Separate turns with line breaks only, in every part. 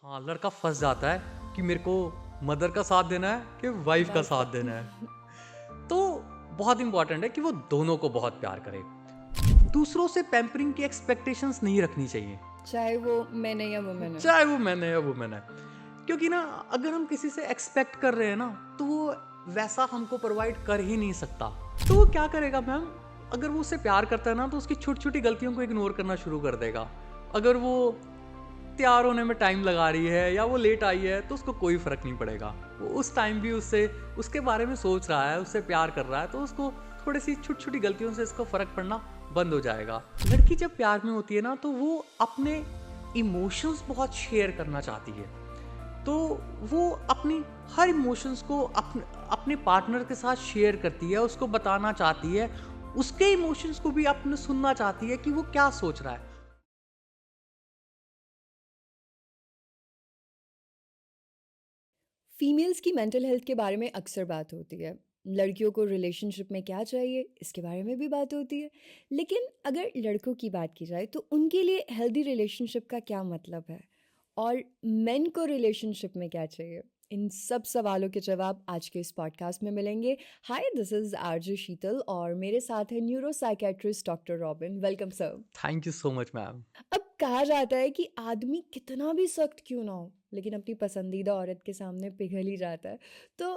हाँ, लड़का फँस जाता है कि मेरे को मदर का साथ देना है कि वाइफ़ का
वाइफ का।
साथ देना है। तो बहुत इम्पोर्टेंट है कि वो दोनों को बहुत प्यार करे। दूसरों से पैम्परिंग की एक्सपेक्टेशंस नहीं रखनी चाहिए,
चाहे वो मैन है या वुमन है।
चाहे वो मैन है या वुमन है। क्योंकि ना अगर हम किसी से एक्सपेक्ट कर रहे हैं ना, तो वो वैसा हमको प्रोवाइड कर ही नहीं सकता। तो वो क्या करेगा मैम, अगर वो उससे प्यार करता है ना, तो उसकी छोटी-छोटी गलतियों को इग्नोर करना शुरू कर देगा। अगर वो तैयार होने में टाइम लगा रही है या वो लेट आई है तो उसको कोई फ़र्क नहीं पड़ेगा। वो उस टाइम भी उससे उसके बारे में सोच रहा है, उससे प्यार कर रहा है, तो उसको थोड़ी-सी छोटी-छोटी गलतियों से इसको फ़र्क पड़ना बंद हो जाएगा। लड़की जब प्यार में होती है ना, तो वो अपने इमोशंस बहुत शेयर करना चाहती है। तो वो अपनी हर इमोशंस को अपने पार्टनर के साथ शेयर करती है, उसको बताना चाहती है, उसके इमोशंस को भी अपने सुनना चाहती है कि वो क्या सोच रहा है।
फीमेल्स की मेंटल हेल्थ के बारे में अक्सर बात होती है। लड़कियों को रिलेशनशिप में क्या चाहिए, इसके बारे में भी बात होती है। लेकिन अगर लड़कों की बात की जाए तो उनके लिए हेल्दी रिलेशनशिप का क्या मतलब है? और मेन को रिलेशनशिप में क्या चाहिए? इन सब सवालों के जवाब आज के इस पॉडकास्ट में मिलेंगे। हाय, दिस इज़ आरजे शीतल और मेरे साथ है neuro psychiatrist doctor robin. Welcome sir.
Thank you so much ma'am.
अब कहा जाता है कि आदमी कितना भी सख्त क्यों ना हो, लेकिन अपनी पसंदीदा औरत के सामने पिघल ही जाता है। तो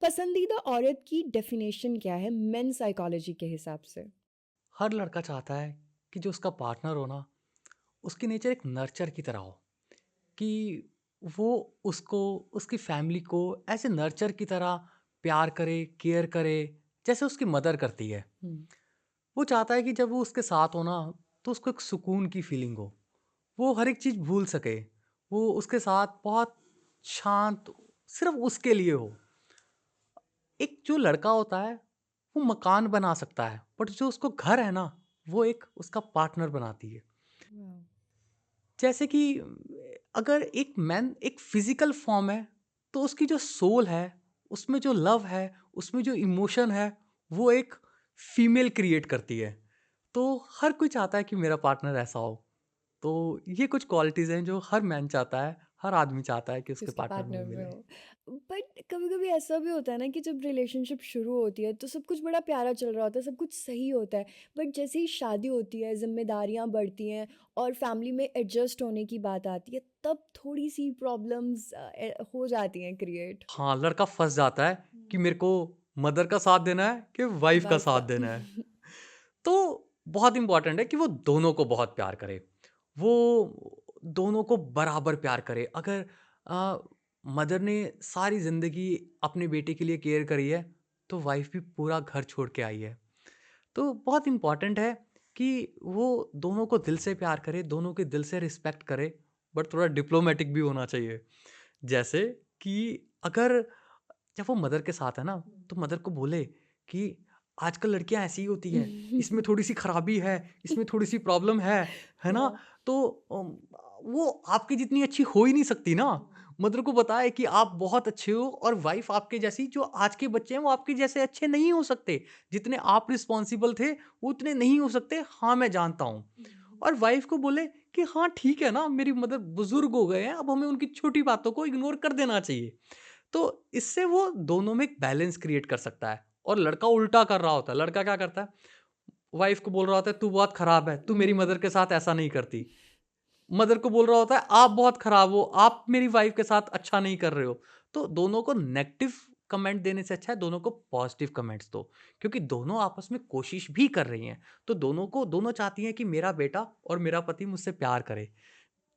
पसंदीदा औरत की डेफिनेशन क्या है मेन साइकोलॉजी के हिसाब से?
हर लड़का चाहता है कि जो उसका पार्टनर हो ना, उसकी नेचर एक नर्चर की तरह हो, कि वो उसको, उसकी फैमिली को ऐसे नर्चर की तरह प्यार करे, केयर करे, जैसे उसकी मदर करती है।
हम्म।
वो चाहता है कि जब वो उसके साथ हो ना, तो उसको एक सुकून की फीलिंग हो, वो हर एक चीज़ भूल सके, वो उसके साथ बहुत शांत, सिर्फ उसके लिए हो। एक जो लड़का होता है, वो मकान बना सकता है, बट जो उसको घर है ना, वो एक उसका पार्टनर बनाती है।
वाह।
जैसे कि अगर एक मैन एक फिजिकल फॉर्म है, तो उसकी जो सोल है, उसमें जो लव है, उसमें जो इमोशन है, वो एक फीमेल क्रिएट करती है। तो हर कोई चाहता है कि मेरा पार्टनर ऐसा हो। तो ये कुछ क्वालिटीज़ हैं जो हर मैन चाहता है, हर आदमी चाहता है कि
कि
उसके
उसके
पार्टनर में
पार्टनर
वो
में
मिले।
हो। बट कभी कभी ऐसा भी होता है ना कि जब रिलेशनशिप शुरू होती है तो सब कुछ बड़ा प्यारा चल रहा होता है, सब कुछ सही होता है। बट जैसे ही शादी होती है, जिम्मेदारियां बढ़ती हैं और फैमिली में एडजस्ट होने की बात आती है, तब थोड़ी सी प्रॉब्लम्स हो जाती हैं क्रिएट।
हाँ, लड़का फँस जाता है कि मेरे को मदर का साथ देना है कि वाइफ़ का
वाइफ
साथ
का।
देना है। तो बहुत इम्पोर्टेंट है कि वो दोनों को बहुत प्यार करे। वो दोनों को बराबर प्यार करे। अगर अ, मदर ने सारी ज़िंदगी अपने बेटे के लिए केयर करी है, तो वाइफ़ भी पूरा घर छोड़ के आई है। तो बहुत इम्पोर्टेंट है कि वो दोनों को दिल से प्यार करे, दोनों के दिल से रिस्पेक्ट करे, बट थोड़ा डिप्लोमैटिक भी होना चाहिए। जैसे कि अगर जब वो मदर के साथ है ना, तो मदर को बोले कि आजकल लड़कियाँ ऐसी ही होती हैं, इसमें थोड़ी-सी खराबी है, इसमें थोड़ी-सी प्रॉब्लम है ना?
हाँ।
तो वो आपकी जितनी अच्छी हो ही नहीं सकती ना। मदर को बताए कि आप बहुत अच्छे हो और वाइफ़ आपके जैसी, जो आज के बच्चे हैं वो आपके जैसे अच्छे नहीं हो सकते। जितने आप रिस्पॉन्सिबल थे, वो उतने नहीं हो सकते। हाँ, मैं जानता हूँ। और वाइफ़ को बोले कि हाँ, ठीक है ना, मेरी मदर बुज़ुर्ग हो गए हैं, अब हमें उनकी छोटी बातों को इग्नोर कर देना चाहिए। तो इससे वो दोनों में एक बैलेंस क्रिएट कर सकता है। और लड़का उल्टा कर रहा होता है। लड़का क्या करता है? वाइफ़ को बोल रहा होता है, "तू बहुत खराब है, तू मेरी मदर के साथ ऐसा नहीं करती।" मदर को बोल रहा होता है, "आप बहुत खराब हो, आप मेरी वाइफ़ के साथ अच्छा नहीं कर रहे हो।" तो दोनों को नेगेटिव कमेंट देने से अच्छा है दोनों को पॉजिटिव कमेंट्स दो। क्योंकि दोनों आपस में कोशिश भी कर रही हैं। तो दोनों चाहती हैं कि मेरा बेटा और मेरा पति मुझसे प्यार करे।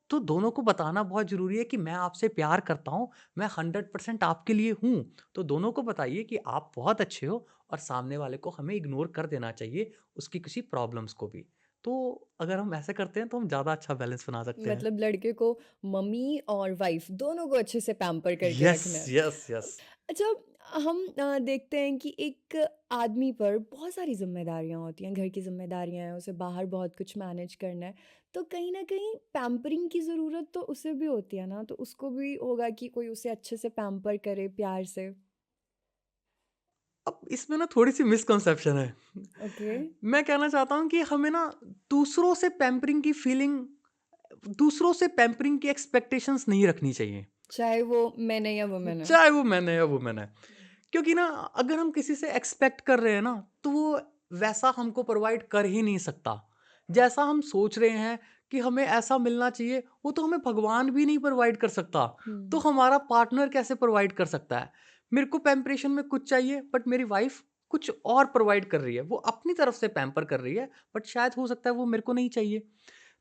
तो दोनों को बताना बहुत ज़रूरी है कि मैं आपसे प्यार करता हूँ, मैं 100% आपके लिए हूँ। तो दोनों को बताइए कि आप बहुत अच्छे हो और सामने वाले को हमें इग्नोर कर देना चाहिए, उसकी किसी प्रॉब्लम्स को भी। तो अगर हम ऐसे करते हैं तो हम ज़्यादा अच्छा बैलेंस बना सकते हैं।
मतलब लड़के को मम्मी और वाइफ दोनों को अच्छे से पैम्पर करके
यस,
रखना है।
Yes, yes.
अच्छा, हम देखते हैं कि एक आदमी पर बहुत सारी ज़िम्मेदारियाँ होती हैं, घर की ज़िम्मेदारियाँ हैं, उसे बाहर बहुत कुछ मैनेज करना है। तो कहीं न कहीं पैम्परिंग की ज़रूरत तो उसे भी होती है ना, तो उसको भी होगा कि कोई उसे अच्छे से पैम्पर करे प्यार से।
अब इसमें ना थोड़ी-सी मिसकंसेप्शन है।
ओके।
मैं कहना चाहता हूँ कि हमें ना दूसरों से पैम्परिंग की फीलिंग दूसरों से पैम्परिंग की एक्सपेक्टेशंस नहीं रखनी चाहिए,
चाहे वो मैन है या वुमन है।
चाहे वो मैन है या वुमन है। क्योंकि ना अगर हम किसी से एक्सपेक्ट कर रहे हैं ना, तो वो वैसा हमको प्रोवाइड कर ही नहीं सकता। जैसा हम सोच रहे हैं कि हमें ऐसा मिलना चाहिए, वो तो हमें भगवान भी नहीं प्रोवाइड कर सकता। तो
हुँ।
हमारा पार्टनर कैसे प्रोवाइड कर सकता है? मेरे को पैम्परेशन में कुछ चाहिए, बट मेरी वाइफ़ कुछ और प्रोवाइड कर रही है। वो अपनी तरफ से पैम्पर कर रही है, बट शायद हो सकता है वो मेरे को नहीं चाहिए।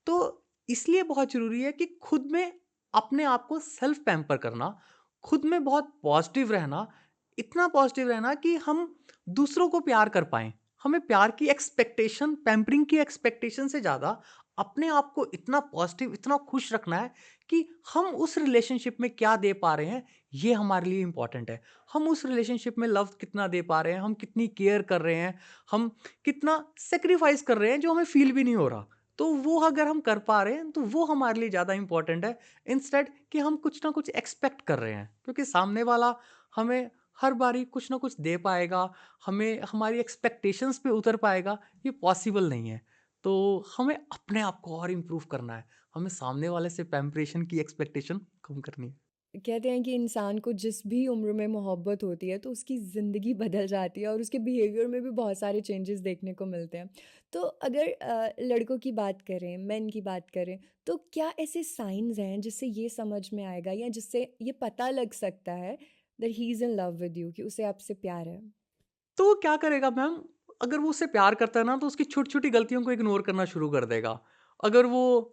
तो इसलिए बहुत ज़रूरी है कि खुद में अपने आप को सेल्फ पैम्पर करना, खुद में बहुत पॉज़िटिव रहना, इतना पॉज़िटिव रहना कि हम दूसरों को प्यार कर पाएँ। हमें प्यार की एक्सपेक्टेशन, पैम्परिंग की एक्सपेक्टेशन से ज़्यादा अपने आप को इतना पॉज़िटिव, इतना खुश रखना है कि हम उस रिलेशनशिप में क्या दे पा रहे हैं, ये हमारे लिए इम्पोर्टेंट है। हम उस रिलेशनशिप में लव कितना दे पा रहे हैं, हम कितनी केयर कर रहे हैं, हम कितना सैक्रिफ़ाइस कर रहे हैं जो हमें फ़ील भी नहीं हो रहा। तो वो अगर हम कर पा रहे हैं, तो वो हमारे लिए ज़्यादा इम्पोर्टेंट है, इंस्टेड कि हम कुछ ना कुछ एक्सपेक्ट कर रहे हैं। क्योंकि सामने वाला हमें हर बारी कुछ ना कुछ दे पाएगा, हमें हमारी एक्सपेक्टेशंस पे उतर पाएगा, ये पॉसिबल नहीं है। तो हमें अपने आप को और इम्प्रूव करना है। हमें सामने वाले से पैम्परेशन की एक्सपेक्टेशन कम करनी है।
कहते हैं कि इंसान को जिस भी उम्र में मोहब्बत होती है तो उसकी ज़िंदगी बदल जाती है और उसके बिहेवियर में भी बहुत सारे चेंजेस देखने को मिलते हैं। तो अगर लड़कों की बात करें, मेन की बात करें, तो क्या ऐसे साइन्स हैं जिससे ये समझ में आएगा या जिससे ये पता लग सकता है that he is in love with you, कि उसे आपसे प्यार है?
तो वो क्या करेगा मैम, अगर वो उससे प्यार करता है ना, तो उसकी छोटी-छोटी गलतियों को इग्नोर करना शुरू कर देगा। अगर वो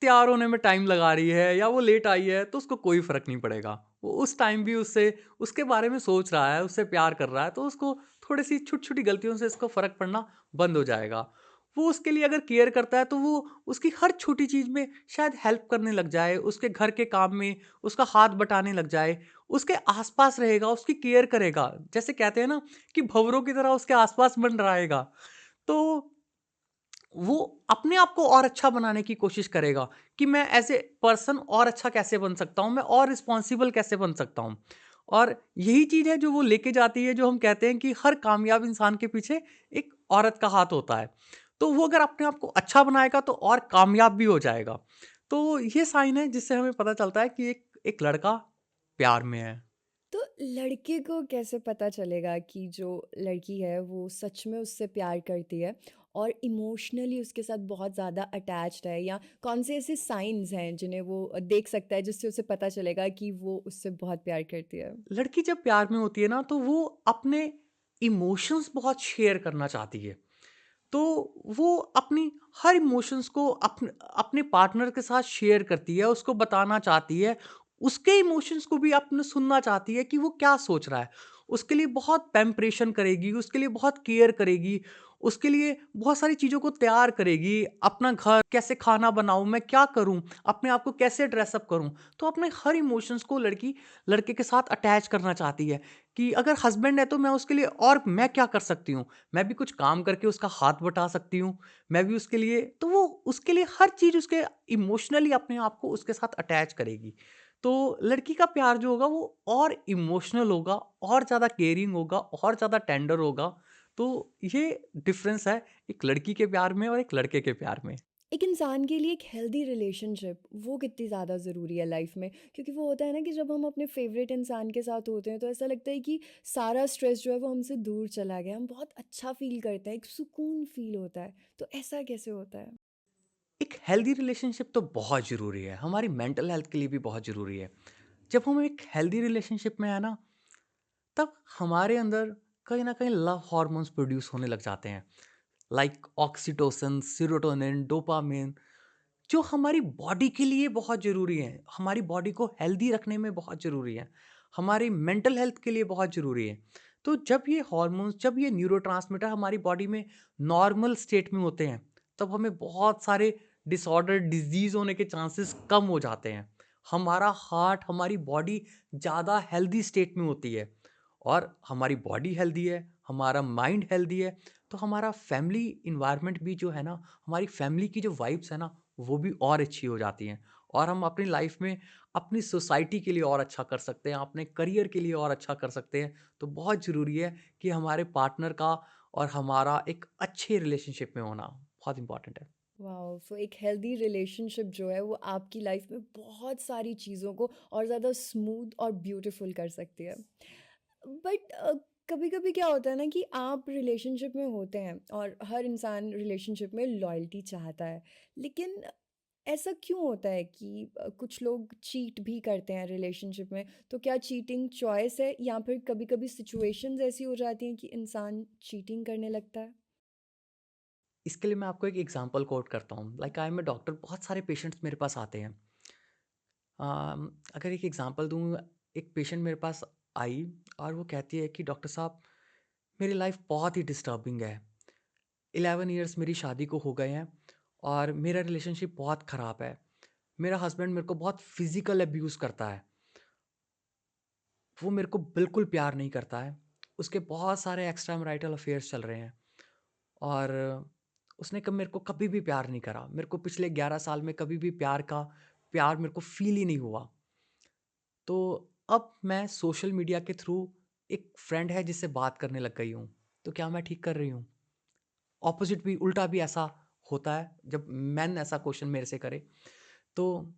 तैयार होने में टाइम लगा रही है या वो लेट आई है, तो उसको कोई फ़र्क नहीं पड़ेगा। वो उस टाइम भी उससे उसके बारे में सोच रहा है, उससे प्यार कर रहा है, तो उसको थोड़ी-सी छोटी-छोटी गलतियों से इसको फ़र्क पड़ना बंद हो जाएगा। वो उसके लिए अगर केयर करता है, तो वो उसकी हर छोटी चीज़ में शायद हेल्प करने लग जाए, उसके घर के काम में उसका हाथ बटाने लग जाए, उसके आस-पास रहेगा, उसकी केयर करेगा। जैसे कहते हैं ना कि भँवरों की तरह उसके आस-पास मंडराएगा। तो वो अपने आप को और अच्छा बनाने की कोशिश करेगा कि मैं एज़ ए पर्सन और अच्छा कैसे बन सकता हूँ, मैं और रिस्पॉन्सिबल कैसे बन सकता हूँ। और यही चीज़ है जो वो लेके जाती है, जो हम कहते हैं कि हर कामयाब इंसान के पीछे एक औरत का हाथ होता है। तो वो अगर अपने आप को अच्छा बनाएगा तो और कामयाब भी हो जाएगा। तो ये साइन है जिससे हमें पता चलता है कि एक एक लड़का प्यार में है।
तो लड़के को कैसे पता चलेगा कि जो लड़की है वो सच में उससे प्यार करती है और इमोशनली उसके साथ बहुत ज़्यादा अटैच्ड है, या कौन से ऐसे साइन्स हैं जिन्हें वो देख सकता है जिससे उसे पता चलेगा कि वो उससे बहुत प्यार करती है?
लड़की जब प्यार में होती है ना, तो वो अपने इमोशंस बहुत शेयर करना चाहती है। तो वो अपनी हर इमोशंस को अपने पार्टनर के साथ शेयर करती है, उसको बताना चाहती है। उसके इमोशंस को भी अपने सुनना चाहती है कि वो क्या सोच रहा है। उसके लिए बहुत पैम्परेशन करेगी, उसके लिए बहुत केयर करेगी, उसके लिए बहुत सारी चीज़ों को तैयार करेगी। अपना घर कैसे खाना बनाऊँ, मैं क्या करूँ, अपने आप को कैसे ड्रेस अप करूँ। तो अपने हर इमोशंस को लड़की लड़के के साथ अटैच करना चाहती है कि अगर हस्बैंड है तो मैं उसके लिए और मैं क्या कर सकती हूँ। मैं भी कुछ काम करके उसका हाथ बटा सकती हूँ। मैं भी उसके लिए, तो वो उसके लिए हर चीज़ उसके इमोशनली अपने आप को उसके साथ अटैच करेगी। तो लड़की का प्यार जो होगा वो और इमोशनल होगा, और ज़्यादा केयरिंग होगा, और ज़्यादा टेंडर होगा। तो ये डिफ़रेंस है एक लड़की के प्यार में और एक लड़के के प्यार में।
एक इंसान के लिए एक हेल्दी रिलेशनशिप वो कितनी ज़्यादा ज़रूरी है लाइफ में? क्योंकि वो होता है ना कि जब हम अपने फेवरेट इंसान के साथ होते हैं तो ऐसा लगता है कि सारा स्ट्रेस जो है वो हमसे दूर चला गया, हम बहुत अच्छा फील करते हैं, एक सुकून फील होता है। तो ऐसा कैसे होता है?
एक हेल्दी रिलेशनशिप तो बहुत ज़रूरी है, हमारी मेंटल हेल्थ के लिए भी बहुत ज़रूरी है। जब हम एक हेल्दी रिलेशनशिप में हैं ना, तब हमारे अंदर कहीं न कहीं लव हॉर्मोन्स प्रोड्यूस होने लग जाते हैं। लाइक ऑक्सीटोसिन, सेरोटोनिन, डोपामाइन, जो हमारी बॉडी के लिए बहुत ज़रूरी हैं, हमारी बॉडी को हेल्दी रखने में बहुत ज़रूरी हैं, हमारी मेंटल हेल्थ के लिए बहुत ज़रूरी है। तो जब ये हॉर्मोन्स, जब ये न्यूरोट्रांसमीटर हमारी बॉडी में नॉर्मल स्टेट में होते हैं, तब हमें बहुत सारे डिसऑर्डर, डिज़ीज़ होने के चांसेस कम हो जाते हैं। हमारा हार्ट, हमारी बॉडी ज़्यादा हेल्दी स्टेट में होती है, और हमारी बॉडी हेल्दी है, हमारा माइंड हेल्दी है, तो हमारा फैमिली एनवायरनमेंट भी जो है ना, हमारी फैमिली की जो वाइब्स है ना, वो भी और अच्छी हो जाती हैं, और हम अपनी लाइफ में अपनी सोसाइटी के लिए और अच्छा कर सकते हैं, अपने करियर के लिए और अच्छा कर सकते हैं। तो बहुत ज़रूरी है कि हमारे पार्टनर का और हमारा एक अच्छे रिलेशनशिप में होना बहुत इम्पोर्टेंट है।
वाओ! सो एक हेल्दी रिलेशनशिप जो है वो आपकी लाइफ में बहुत सारी चीज़ों को और ज़्यादा स्मूथ और ब्यूटीफुल कर सकती है। बट कभी-कभी क्या होता है ना कि आप रिलेशनशिप में होते हैं और हर इंसान रिलेशनशिप में लॉयल्टी चाहता है। लेकिन ऐसा क्यों होता है कि कुछ लोग चीट भी करते हैं रिलेशनशिप में? तो क्या चीटिंग चॉइस है या फिर कभी-कभी सिचुएशंस ऐसी हो जाती हैं कि इंसान चीटिंग करने लगता है?
इसके लिए मैं आपको एक एग्जांपल कोट करता हूँ। Like I am a doctor, बहुत सारे पेशेंट्स मेरे पास आते हैं। अगर एक एग्जांपल दूँ, एक पेशेंट मेरे पास आई और वो कहती है कि डॉक्टर साहब, मेरी लाइफ बहुत ही डिस्टर्बिंग है। 11 इयर्स मेरी शादी को हो गए हैं और मेरा रिलेशनशिप बहुत ख़राब है। मेरा हस्बैंड मेरे को बहुत फिज़िकल अब्यूज़ करता है। वो मेरे को बिल्कुल प्यार नहीं करता है। उसके बहुत सारे एक्स्ट्रा मैरिटल अफ़ेयर्स चल रहे हैं और उसने कब मेरे को कभी भी प्यार नहीं करा। मेरे को पिछले 11 साल में कभी भी प्यार मेरे को फ़ील ही नहीं हुआ। तो अब मैं सोशल मीडिया के थ्रू एक फ्रेंड है जिससे बात करने लग गई हूँ। तो क्या मैं ठीक कर रही हूँ? ऑपोज़िट भी, उल्टा भी ऐसा होता है जब मेन ऐसा क्वेश्चन मेरे से करे। तो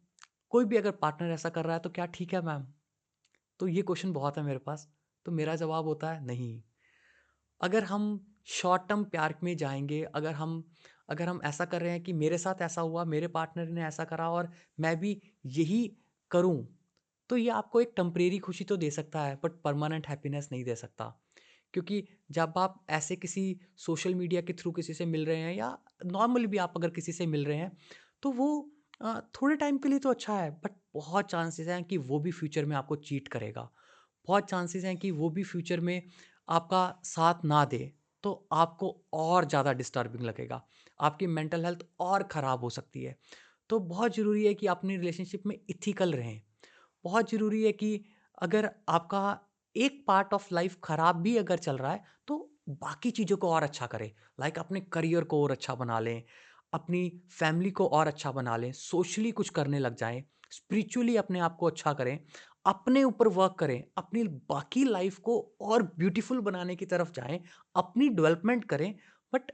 कोई भी अगर पार्टनर ऐसा कर रहा है तो क्या ठीक है मैम? तो ये क्वेश्चन बहुत है मेरे पास। तो मेरा जवाब होता है नहीं। अगर हम शॉर्ट टर्म प्यार में जाएँगे, अगर हम ऐसा कर रहे हैं कि मेरे साथ ऐसा हुआ, मेरे पार्टनर ने ऐसा करा और मैं भी यही करूँ, तो ये आपको एक टेम्परेरी खुशी तो दे सकता है, बट परमानेंट हैप्पीनेस नहीं दे सकता। क्योंकि जब आप ऐसे किसी सोशल मीडिया के थ्रू किसी से मिल रहे हैं या नॉर्मली भी आप अगर किसी से मिल रहे हैं, तो वो थोड़े टाइम के लिए तो अच्छा है, बट बहुत चांसेस हैं कि वो भी फ्यूचर में आपको चीट करेगा। बहुत चांसेस हैं कि वो भी फ्यूचर में आपका साथ ना दे, तो आपको और ज़्यादा डिस्टर्बिंग लगेगा। आपकी मेंटल हेल्थ और ख़राब हो सकती है। तो बहुत ज़रूरी है कि अपनी रिलेशनशिप में एथिकल रहें। बहुत ज़रूरी है कि अगर आपका एक पार्ट ऑफ लाइफ ख़राब भी अगर चल रहा है, तो बाकी चीज़ों को और अच्छा करें। लाइक अपने करियर को और अच्छा बना लें, अपनी फैमिली को और अच्छा बना लें, सोशली कुछ करने लग जाएँ, स्पिरिचुअली अपने आप को अच्छा करें, अपने ऊपर वर्क करें, अपनी बाकी लाइफ को और ब्यूटीफुल बनाने की तरफ जाएँ, अपनी डेवलपमेंट करें, but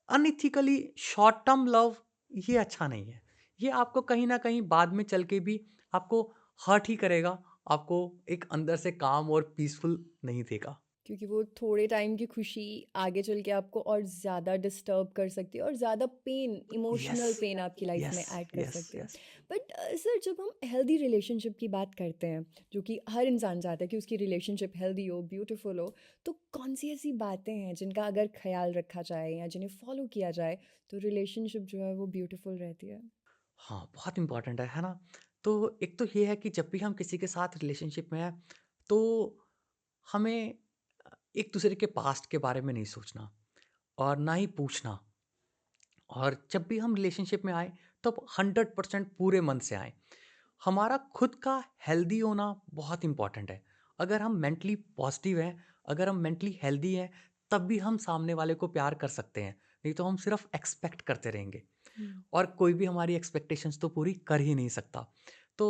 unethically short term love ये अच्छा नहीं है। ये आपको कहीं न कहीं बाद में चल के भी आपको हर्ट ही करेगा, आपको एक अंदर से काम और पीसफुल नहीं देगा।
क्योंकि वो थोड़े टाइम की खुशी आगे चल के आपको और ज़्यादा डिस्टर्ब कर सकती है और ज़्यादा पेन,
यस,
इमोशनल पेन आपकी लाइफ
यस,
में ऐड कर
यस,
सकती है।
यस।
बट सर, जब हम हेल्दी रिलेशनशिप की बात करते हैं, जो कि हर इंसान चाहता है कि उसकी रिलेशनशिप हेल्दी हो, ब्यूटीफुल हो, तो कौन सी ऐसी बातें हैं जिनका अगर ख्याल रखा जाए या जिन्हें फॉलो किया जाए तो रिलेशनशिप जो है वो ब्यूटीफुल रहती है?
हाँ, बहुत इम्पोर्टेंट है ना? तो एक तो ये है कि जब भी हम किसी के साथ रिलेशनशिप में हैं, तो हमें एक-दूसरे के पास्ट के बारे में नहीं सोचना और ना ही पूछना। और जब भी हम रिलेशनशिप में आएँ, तब 100% पूरे मन से आएँ। हमारा खुद का हेल्दी होना बहुत इम्पोर्टेंट है। अगर हम मेंटली पॉजिटिव हैं, अगर हम मेंटली हेल्दी हैं, तब भी हम सामने वाले को प्यार कर सकते हैं। नहीं तो हम सिर्फ़ एक्सपेक्ट करते रहेंगे
हुँ।
और कोई भी हमारी एक्सपेक्टेशंस तो पूरी कर ही नहीं सकता। तो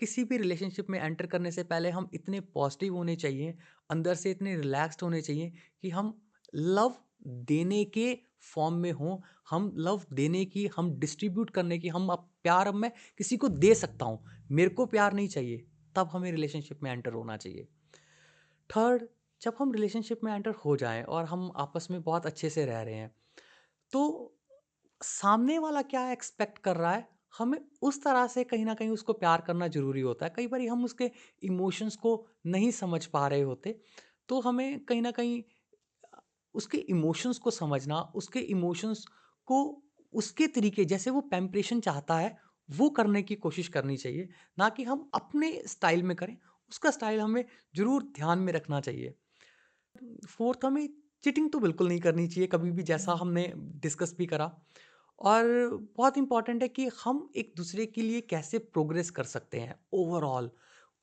किसी भी रिलेशनशिप में एंटर करने से पहले हम इतने पॉजिटिव होने चाहिए, अंदर से इतने रिलैक्स्ड होने चाहिए कि हम लव देने के फॉर्म में हों, हम लव देने की, हम डिस्ट्रीब्यूट करने की, हम अब प्यार अब मैं किसी को दे सकता हूँ। मेरे को प्यार नहीं चाहिए, तब हमें रिलेशनशिप में एंटर होना चाहिए। थर्ड, जब हम रिलेशनशिप में एंटर हो जाएँ और हम आपस में बहुत अच्छे से रह रहे हैं, तो सामने वाला क्या एक्सपेक्ट कर रहा है, हमें उस तरह से कहीं न कहीं उसको प्यार करना ज़रूरी होता है। कई बारी हम उसके इमोशंस को नहीं समझ पा रहे होते, तो हमें कहीं न कहीं उसके इमोशंस को समझना, उसके इमोशंस को उसके तरीके जैसे वो पैम्परेशन चाहता है, वो करने की कोशिश करनी चाहिए, ना कि हम अपने स्टाइल में करें। उसका स्टाइल हमें ज़रूर ध्यान में रखना चाहिए। फोर्थ, हमें चीटिंग तो बिल्कुल नहीं करनी चाहिए कभी भी, जैसा
हुँ।
हमने डिस्कस भी करा। और बहुत इम्पोर्टेंट है कि हम एक दूसरे के लिए कैसे प्रोग्रेस कर सकते हैं ओवरऑल,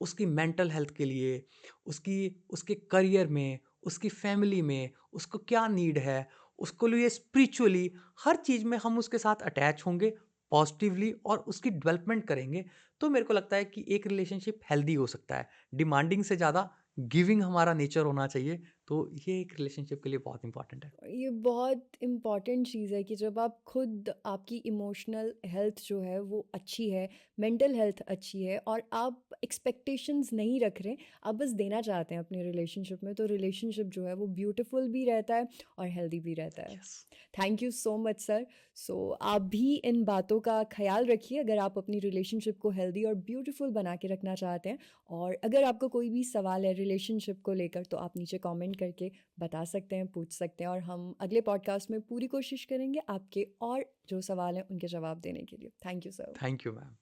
उसकी मेंटल हेल्थ के लिए, उसकी उसके करियर में, उसकी फैमिली में, उसको क्या नीड है, उसको लिए स्पिरिचुअली, हर चीज़ में हम उसके साथ अटैच होंगे पॉजिटिवली और उसकी डेवलपमेंट करेंगे, तो मेरे को लगता है कि एक रिलेशनशिप हेल्दी हो सकता है। डिमांडिंग से ज़्यादा गिविंग हमारा नेचर होना चाहिए, तो ये एक रिलेशनशिप के लिए बहुत इंपॉर्टेंट है।
ये बहुत इम्पॉर्टेंट चीज़ है कि जब आप खुद आपकी इमोशनल हेल्थ जो है वो अच्छी है, मेंटल हेल्थ अच्छी है और आप एक्सपेक्टेशंस नहीं रख रहे, आप बस देना चाहते हैं अपनी रिलेशनशिप में, तो रिलेशनशिप जो है वो ब्यूटीफुल भी रहता है और हेल्दी भी रहता है।
Yes.
Thank you so much sir. So आप भी इन बातों का ख्याल रखिए अगर आप अपनी रिलेशनशिप को हेल्दी और ब्यूटीफुल बना के रखना चाहते हैं। और अगर आपको कोई भी सवाल है रिलेशनशिप को लेकर तो आप नीचे कमेंट करके बता सकते हैं, पूछ सकते हैं और हम अगले पॉडकास्ट में पूरी कोशिश करेंगे आपके और जो सवाल हैं उनके जवाब देने के लिए। Thank you sir.
Thank you ma'am.